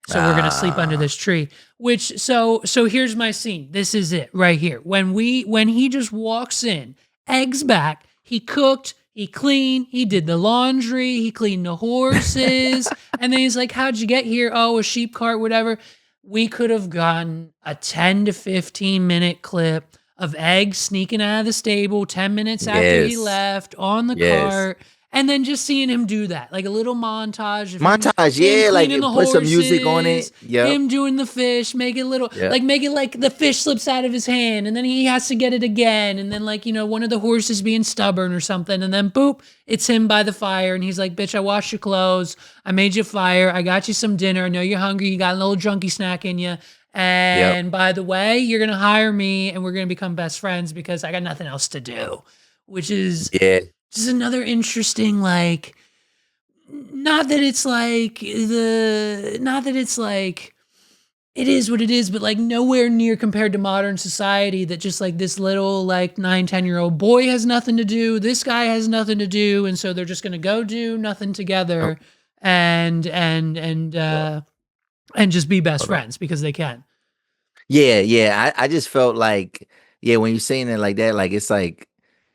so we're gonna sleep under Ah, this tree. Which so here's my scene. This is it right here. When he just walks in, Egg's back. He cooked. He cleaned, he did the laundry, he cleaned the horses, and then he's like, how'd you get here? Oh, a sheep cart, whatever. We could have gotten a 10 to 15 minute clip of Egg sneaking out of the stable 10 minutes after he yes, left on the yes. cart. And then just seeing him do that, like a little montage of him Yeah, like cleaning the put some music on horses, it. Yep. him doing the fish, make it like the fish slips out of his hand, and then he has to get it again, and then like one of the horses being stubborn or something, and then boop, it's him by the fire, and he's like, "Bitch, I washed your clothes, I made you fire, I got you some dinner. I know you're hungry, you got a little junkie snack in you." And by the way, you're gonna hire me, and we're gonna become best friends because I got nothing else to do, which is just another interesting, like, not that it's like it is what it is, but like nowhere near compared to modern society, that just like this little like 9-10-year-old boy has nothing to do, this guy has nothing to do, and so they're just gonna go do nothing together and just be best friends because they can. Yeah. I just felt like, when you're saying it like that, like it's like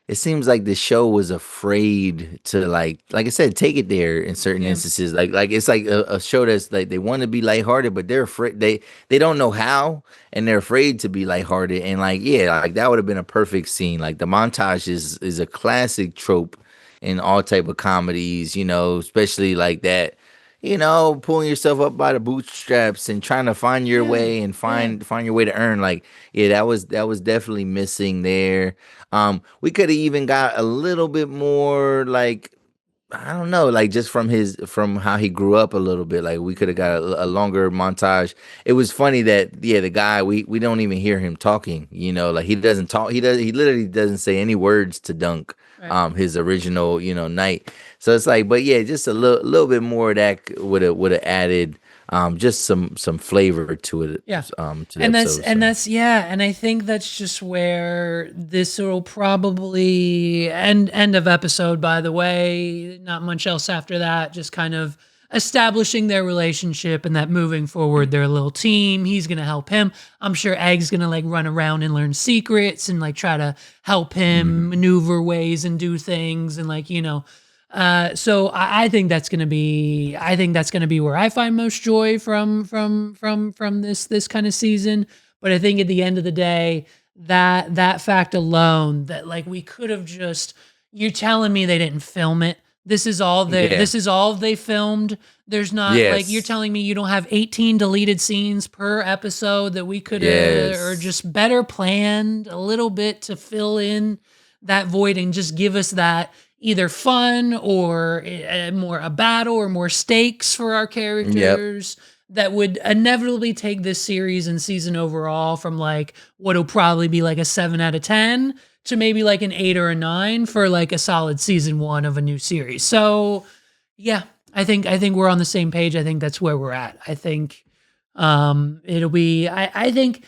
it seems like the show was afraid to like I said, take it there in certain instances. Like it's like a show that's like they want to be lighthearted, but they're afraid they don't know how, and they're afraid to be lighthearted. And like like that would have been a perfect scene. Like the montage is a classic trope in all type of comedies, especially like that. Pulling yourself up by the bootstraps and trying to find your way and find your way to earn. Like, that was definitely missing there. We could have even got a little bit more, like, I don't know, like just from how he grew up a little bit. Like we could have got a longer montage. It was funny that the guy, we don't even hear him talking. Like he doesn't talk. He literally doesn't say any words to Dunk. His original knight. So it's like, but just a little bit more of that would have added just some flavor to it. To the episode, and I think that's just where this will probably end of episode, by the way, not much else after that, just kind of establishing their relationship and that moving forward they're a little team. He's gonna help him. I'm sure Egg's gonna like run around and learn secrets and like try to help him maneuver ways and do things, and like so I think that's gonna be where I find most joy from this kind of season. But I think at the end of the day, that fact alone, that like we could have just, you're telling me they didn't film it. This is all they filmed. There's not like, you're telling me you don't have 18 deleted scenes per episode that we could have or just better planned a little bit to fill in that void and just give us that either fun or more a battle or more stakes for our characters that would inevitably take this series and season overall from like what'll probably be like a 7 out of 10 to maybe like an 8 or a 9 for like a solid season 1 of a new series. So I think we're on the same page. I think that's where we're at. I think it'll be, I think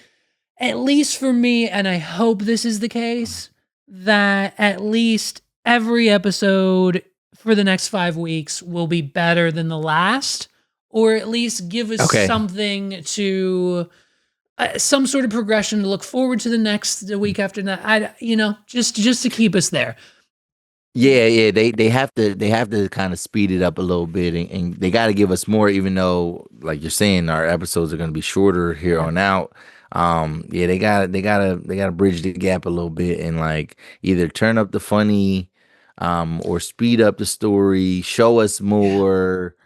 at least for me, and I hope this is the case, that at least every episode for the next 5 weeks will be better than the last, or at least give us something to some sort of progression to look forward to the week after that. Just to keep us there. Yeah. They have to kind of speed it up a little bit, and they got to give us more, even though, like you're saying, our episodes are going to be shorter here on out. They gotta bridge the gap a little bit and like either turn up the funny, or speed up the story, show us more.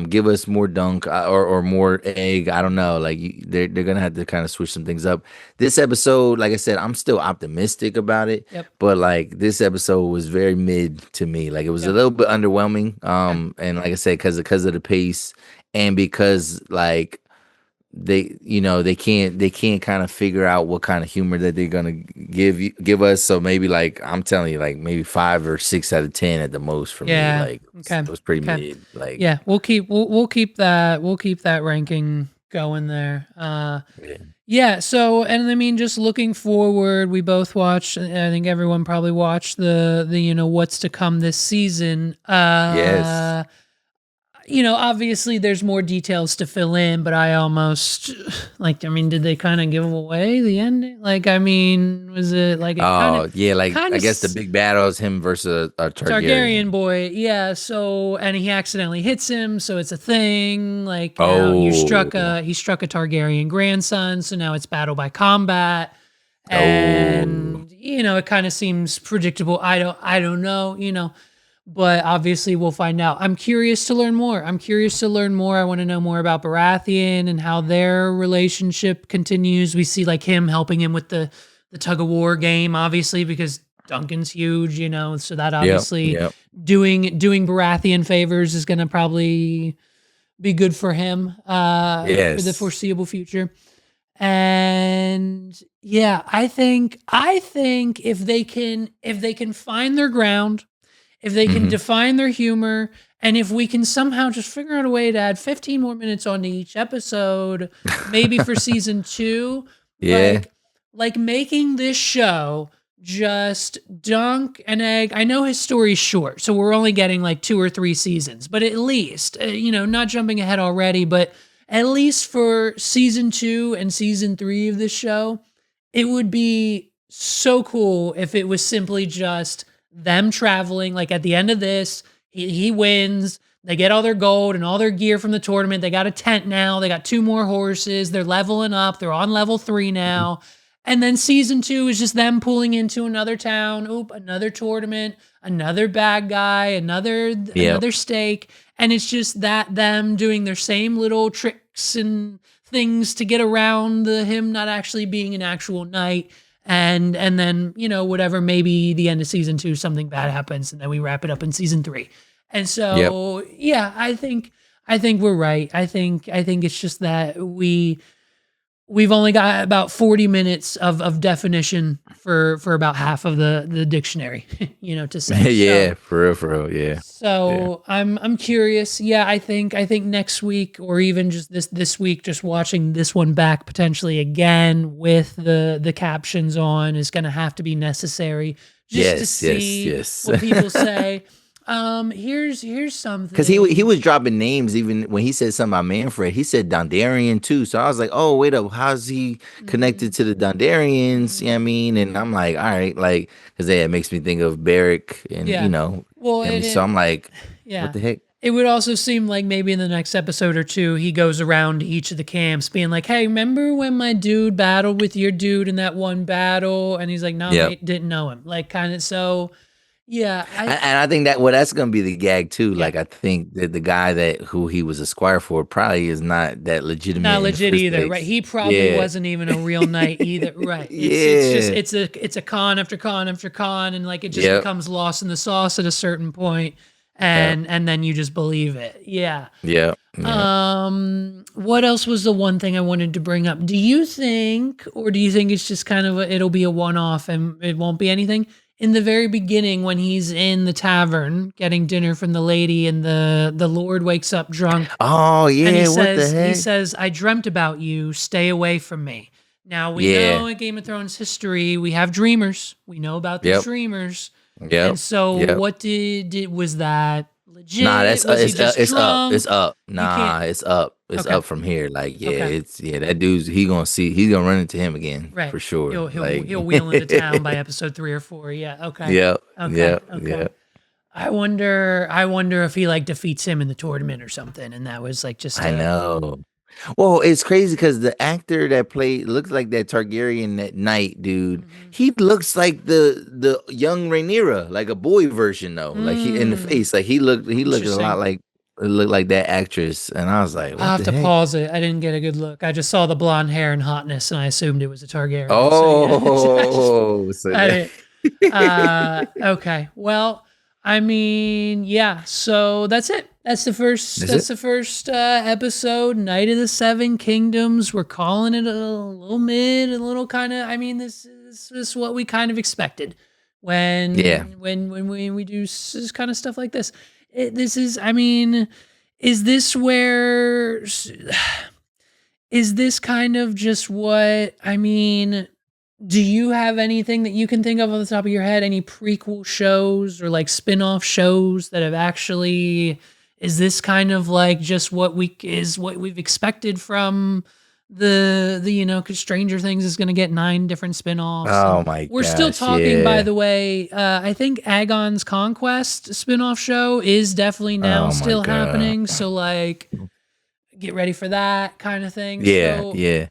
Give us more Dunk, or more Egg. I don't know. Like they're gonna have to kind of switch some things up. This episode, like I said, I'm still optimistic about it. But like this episode was very mid to me. Like it was a little bit underwhelming. And like I said, because of the pace, and because like they can't kind of figure out what kind of humor that they're gonna give us. So maybe, like I'm telling you, like maybe 5 or 6 out of 10 at the most for me. Like it was pretty mid. Like we'll keep that ranking going there. So, and I mean, just looking forward, we both watched, I think everyone probably watched the what's to come this season. Obviously there's more details to fill in, but I almost did they kind of give away the ending? Like, I mean, was it like, I guess the big battle is him versus a Targaryen boy. Yeah. So, and he accidentally hits him. So it's a thing. Like, he struck a Targaryen grandson. So now it's battle by combat. And, it kind of seems predictable. I don't know, but obviously we'll find out. I'm curious to learn more. I want to know more about Baratheon and how their relationship continues. We see like him helping him with the tug of war game, obviously, because Duncan's huge, so that obviously doing Baratheon favors is going to probably be good for him for the foreseeable future. And yeah, I think if they can find their ground, if they can define their humor, and if we can somehow just figure out a way to add 15 more minutes onto each episode, maybe for season 2, like making this show just dunk an egg. I know his story's short, so we're only getting like 2 or 3 seasons, but at least, not jumping ahead already, but at least for season 2 and season 3 of this show, it would be so cool if it was simply just them traveling. Like at the end of this, he wins. They get all their gold and all their gear from the tournament. They got a tent now. They got 2 more horses. They're leveling up. They're on level 3 now. And then season 2 is just them pulling into another town. Oop, another tournament, another bad guy, another stake. And it's just them doing their same little tricks and things to get around him not actually being an actual knight. And then, whatever, maybe the end of season 2, something bad happens, and then we wrap it up in season 3. And so, yeah, I think we're right. I think it's just that we've only got about 40 minutes of definition for about half of the dictionary, to say. Yeah, for real, yeah. So I'm curious. Yeah, I think next week, or even just this week, just watching this one back potentially again with the captions on is going to have to be necessary just to see what people say. Here's something. Because he was dropping names even when he said something about Manfred. He said Dondarrion too. So I was like, oh, wait up, how's he connected to the Dondarrions? You know what I mean? And I'm like, all right, like, because it makes me think of Beric and, Well, so I'm like, what the heck? It would also seem like maybe in the next episode or 2, he goes around to each of the camps being like, hey, remember when my dude battled with your dude in that one battle? And he's like, no, I didn't know him. Like, kind of so... Yeah, and I think that's gonna be the gag too. Yeah. Like I think that the guy who he was a squire for probably is not that legitimate. Not legit either, place. Right? He probably wasn't even a real knight either, right? It's a con after con after con, and like it just becomes lost in the sauce at a certain point, and then you just believe it. Yeah. Yeah. What else was the one thing I wanted to bring up? Do you think it's just kind of it'll be a one-off and it won't be anything? In the very beginning, when he's in the tavern getting dinner from the lady, and the Lord wakes up drunk. Oh yeah, and what the heck? He says, "I dreamt about you. Stay away from me." Now we know in Game of Thrones history we have dreamers. We know about the dreamers. Yeah. And so, what was that legit? Nah, it's up. Nah, it's up. It's up from here. Like, that dude's he's gonna run into him again, right? For sure. He'll wheel into town by episode 3 or 4. Yeah. Okay. Yeah. Okay. Yeah. I wonder if he like defeats him in the tournament or something, and that was like just. I know. Well, it's crazy because the actor that looks like that Targaryen, that knight dude. He looks like the young Rhaenyra, like a boy version though. Like he in the face, like he looked a lot like. It looked like that actress, and I was like, what I'll have the to heck? pause it. I didn't get a good look. I just saw the blonde hair and hotness, and I assumed it was a Targaryen. Okay. Well, I mean, yeah. So that's it. That's the first episode. Night of the Seven Kingdoms. We're calling it a little mid, a little kind of. I mean, this is what we kind of expected when we do this kind of stuff like this. Is this kind of just what, I mean, do you have anything that you can think of on the top of your head? Any prequel shows or like spin-off shows that have actually, is this kind of like just what we've expected from because Stranger Things is going to get 9 different spin-offs. Oh my god. We're still talking, by the way, I think Aegon's Conquest spin-off show is definitely now still happening. So like, get ready for that kind of thing. Yeah.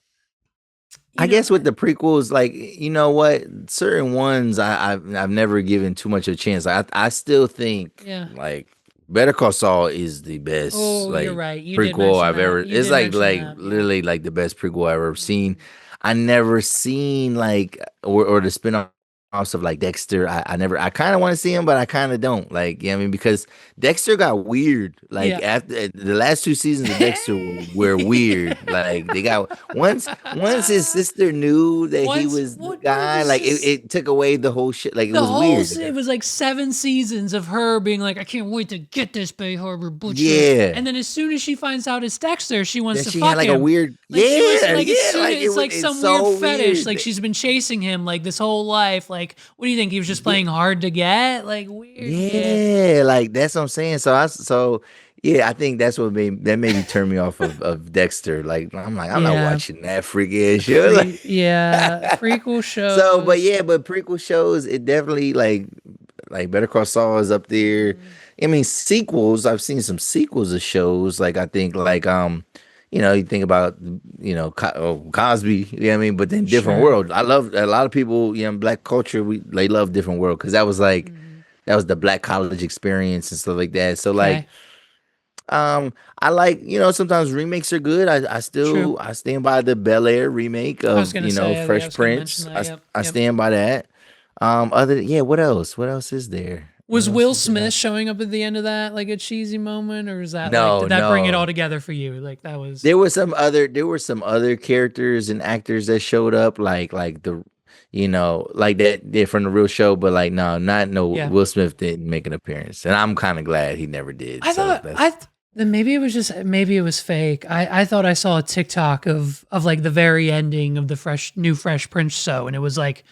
I guess with the prequels, like, you know what, certain ones I've never given too much of a chance. I still think like Better Call Saul is the best you're like right. You did prequel mention I've that. ever. You It's did mention like that. literally like the best prequel I've ever seen. I never seen like or the spin-offs of like Dexter. I never. I kind of want to see him, but I kind of don't. Like, I mean, because Dexter got weird. Like after the last 2 seasons of Dexter were weird. Like they got once his sister knew that he was the guy. Like it took away the whole shit. Like it was weird. It was like 7 seasons of her being like, I can't wait to get this Bay Harbor butcher. Yeah. And then as soon as she finds out it's Dexter, she wants to she fuck had like him. a weird It's like some so weird fetish. Like she's been chasing him like this whole life. Like, what do you think? He was just playing hard to get? Like weird. Yeah, like that's what I'm saying. So yeah, I think that's what made me turn me off of Dexter. Like I'm not watching that freaky ass show. Prequel shows. So, but prequel shows, it definitely like Better Call Saul is up there. I mean, sequels. I've seen some sequels of shows. Like I think you think about Cosby. You know what I mean? But then Different World. I love a lot of people. Black culture. They love Different World because that was like. That was the black college experience and stuff like that. So like, I like, sometimes remakes are good. I stand by the Bel Air remake of, Fresh Prince. I stand by that. What else? What else is there? Was Will Smith showing up at the end of that like a cheesy moment, or is that did that bring it all together for you? Like that was. There were some other characters and actors that showed up, like the. Like that from the real show, but like Will Smith didn't make an appearance, and I'm kind of glad he never did. Then maybe it was fake. I thought I saw a TikTok of like the very ending of the new Fresh Prince show, and it was like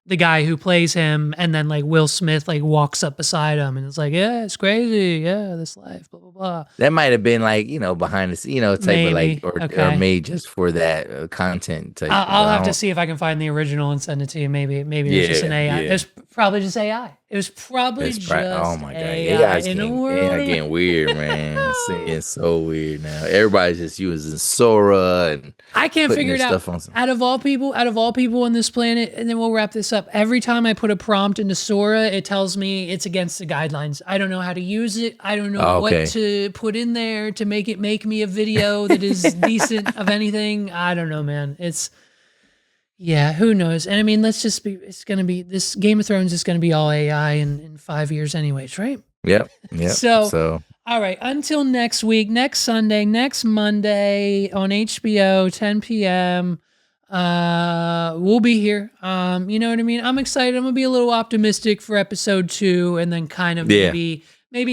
the guy who plays him, and then like Will Smith like walks up beside him, and it's like, yeah, it's crazy, yeah, this life, blah blah blah. That might have been like behind the scenes, type of like or made just for that content type. I'll have to see if I can find the original and send it to you. Maybe it's just an AI. It was probably just AI. It was probably just oh my god, AI getting weird, man. It's so weird now. Everybody's just using Sora, and I can't figure it out. Out of all people on this planet, and then we'll wrap this up. Every time I put a prompt into Sora, it tells me it's against the guidelines. I don't know how to use it. I don't know what to put in there to make me a video that is decent of anything. I don't know, man. Who knows? And I mean, it's going to be, this Game of Thrones is going to be all AI in 5 years anyways, right? Yep. So, all right, until next week, next Sunday, next Monday on HBO, 10 p.m., we'll be here. You know what I mean? I'm excited. I'm going to be a little optimistic for episode 2 and then kind of maybe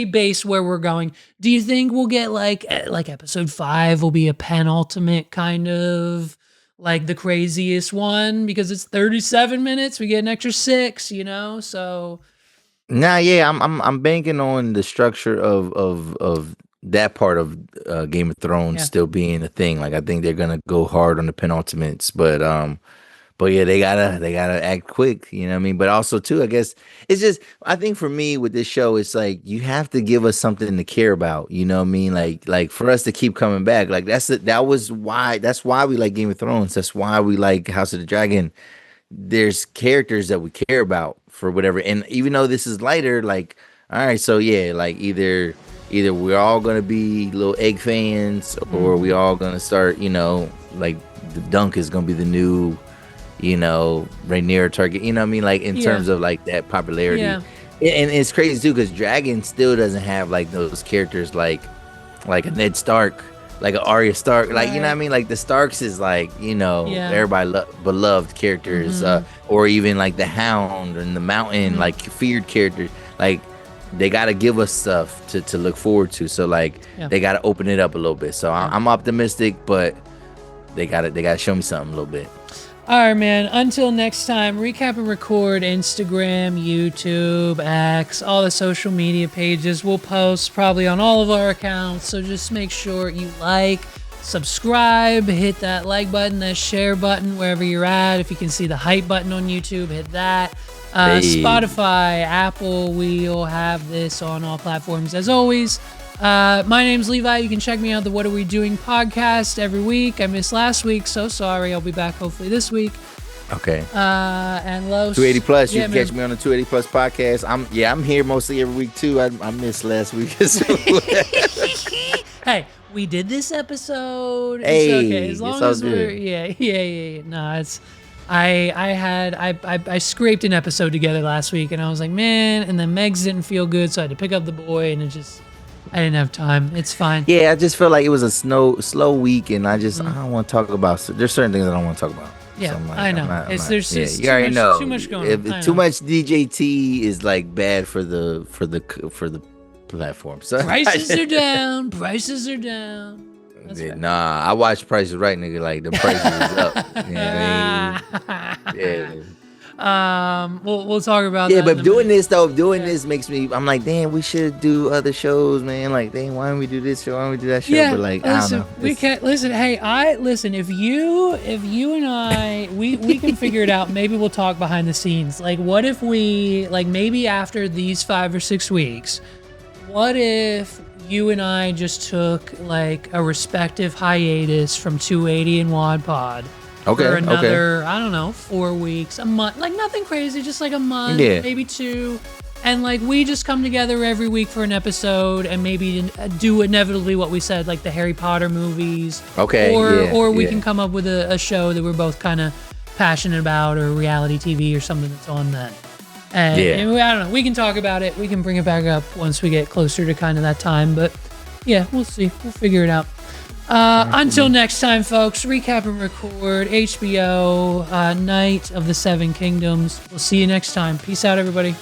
base where we're going. Do you think we'll get like episode 5 will be a penultimate kind of like the craziest one because it's 37 minutes, we get an extra 6, so. I'm banking on the structure of that part of Game of Thrones still being a thing. Like I think they're gonna go hard on the penultimates, but yeah, they gotta act quick, you know what I mean? But also too, I guess it's just, I think for me with this show, it's like you have to give us something to care about, you know what I mean? Like for us to keep coming back, like that's why we like Game of Thrones. That's why we like House of the Dragon. There's characters that we care about for whatever, and even though this is lighter, like all right, so yeah, like either we're all gonna be little egg fans, or we all gonna start, like the Dunk is gonna be the new. Rhaenyra Target, you know what I mean? Like in terms of like that popularity. Yeah. And it's crazy too, because Dragon still doesn't have like those characters like a Ned Stark, like an Arya Stark. Like, you know what I mean? Like the Starks is like, everybody beloved characters, or even like the Hound and the Mountain, like feared characters. Like they got to give us stuff to look forward to. So like they got to open it up a little bit. So I'm optimistic, but they got to show me something a little bit. All right, man. Until next time, Recap and Record, Instagram, YouTube, X, all the social media pages. We'll post probably on all of our accounts. So just make sure you like, subscribe, hit that like button, that share button, wherever you're at. If you can see the hype button on YouTube, hit that. Spotify, Apple, we'll have this on all platforms as always. My name's Levi. You can check me out the What Are We Doing podcast every week. I missed last week, so sorry. I'll be back hopefully this week. Okay. And Los 280 plus. You can catch me on the 280 plus podcast. I'm here mostly every week too. I missed last week. Hey, we did this episode. Hey, it's okay. As long as we're yeah. No, it's I scraped an episode together last week, and I was like, man, and then Megs didn't feel good, so I had to pick up the boy, and I didn't have time. It's fine. Yeah, I just felt like it was a slow week, and I don't want to talk about. There's certain things I don't want to talk about. Yeah, so I know. There's you already know. Too much going on. Too much DJT is like bad for the platform. So prices are down. Prices are down. Yeah, nah, I watch Prices Right, nigga. Like the prices is up. You know what I mean? Yeah. We'll talk about that. Yeah, but doing this makes me. I'm like, damn, we should do other shows, man. Like, damn, why don't we do this show? Why don't we do that show? Yeah, but like, listen, I don't know. We can't listen. Hey, if you and I, we can figure it out. Maybe we'll talk behind the scenes. Like, what if we, like, maybe after these 5 or 6 weeks, what if you and I just took like a respective hiatus from 280 and Wad Pod for another, I don't know, 4 weeks, a month, like nothing crazy, just like a month, maybe 2, and like we just come together every week for an episode and maybe do inevitably what we said, like the Harry Potter movies, or we can come up with a show that we're both kind of passionate about, or reality TV or something that's on then. And I don't know. We can talk about it. We can bring it back up once we get closer to kind of that time. But yeah, we'll see. We'll figure it out. Until next time, folks. Recap and record HBO Night of the Seven Kingdoms. We'll see you next time. Peace out, everybody.